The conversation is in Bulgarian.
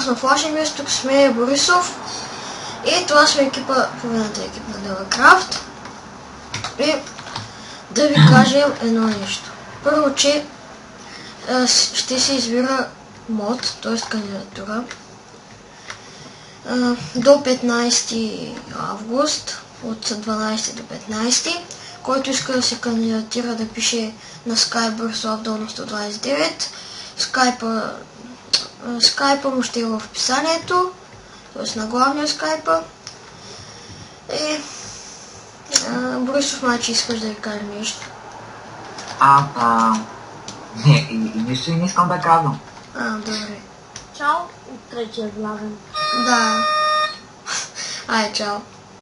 на Flashing тук сме Борисов и това сме половината екип на Делакрафт. И да ви кажем едно нещо. Първо, че ще се избира мод, т.е. кандидатура до 15 август, от 12 до 15. Който иска да се кандидатира да пише на Skype Борислав Донов 129. Скайпа му ще е в описанието, т.е. на главния скайпа. И Борисов, майче, искаш да ви кажа нещо? Не, нищо не искам да казвам. Добре. Чао от третия главен. Да. Ай, чао.